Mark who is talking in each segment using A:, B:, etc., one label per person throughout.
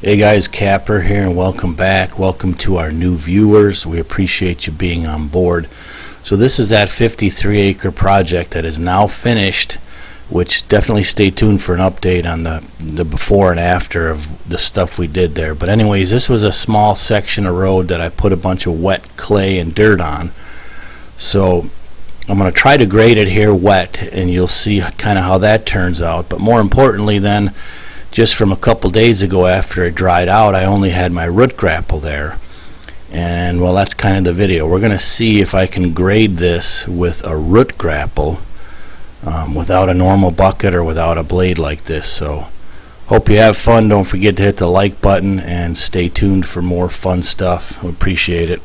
A: Hey guys, Capper here and welcome back. Welcome to our new viewers. We appreciate you being on board. So this is that 53-acre project that is now finished, which definitely stay tuned for an update on the before and after of the stuff we did there. But anyways, this was a small section of road that I put a bunch of wet clay and dirt on. So I'm going to try to grade it here wet, and you'll see kind of how that turns out. But more importantly then, just from a couple days ago after it dried out, I only had my root grapple there. And well, that's kind of the video. We're going to see if I can grade this with a root grapple without a normal bucket or without a blade like this. So hope you have fun. Don't forget to hit the like button and stay tuned for more fun stuff. We appreciate it.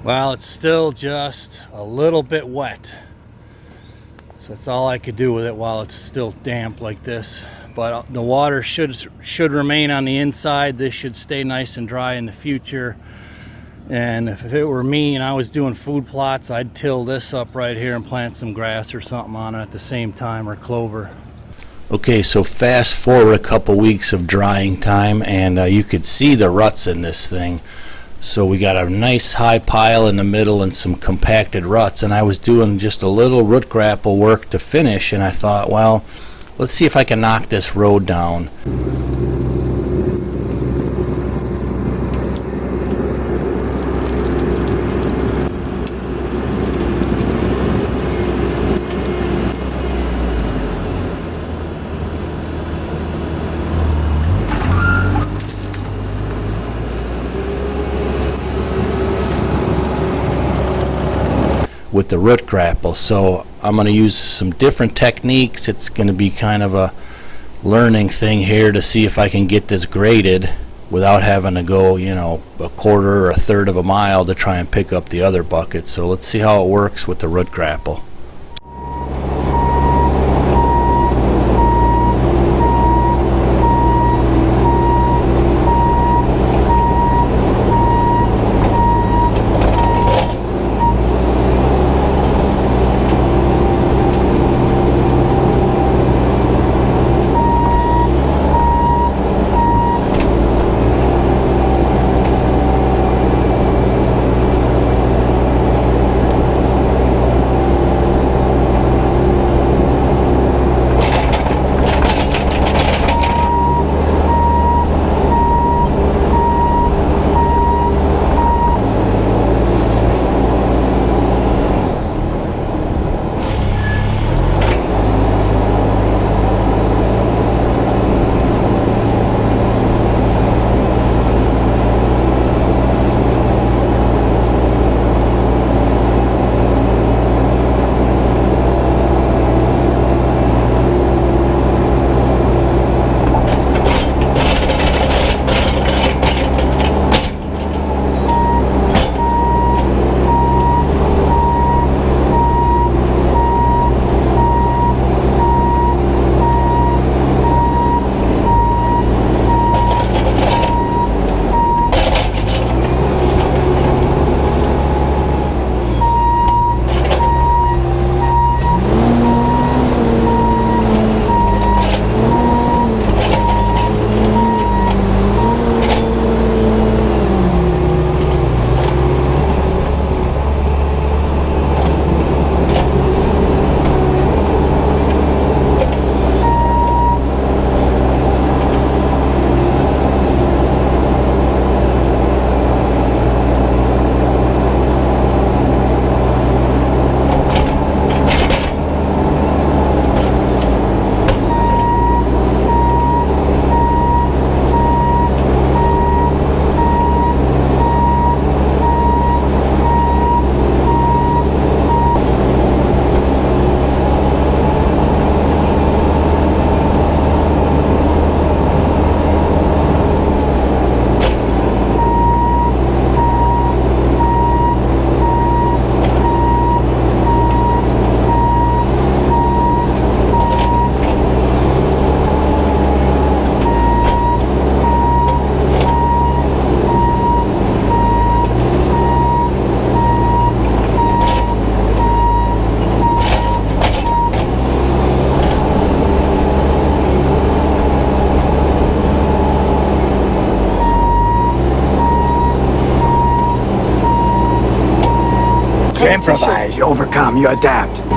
A: Well, it's still just a little bit wet, so that's all I could do with it while it's still damp like this. But the water should remain on the inside. This should stay nice and dry in the future. And if it were me and I was doing food plots, I'd till this up right here and plant some grass or something on it at the same time, or clover. Okay, so fast forward a couple weeks of drying time, and you could see the ruts in this thing. So we got a nice high pile in the middle and some compacted ruts, and I was doing just a little root grapple work to finish, and I thought, well, let's see if I can knock this road down. With the root grapple. So I'm going to use some different techniques. It's going to be kind of a learning thing here to see if I can get this graded without having to go, you know, a quarter or a third of a mile to try and pick up the other bucket. So let's see how it works with the root grapple.
B: You improvise, you overcome, you adapt.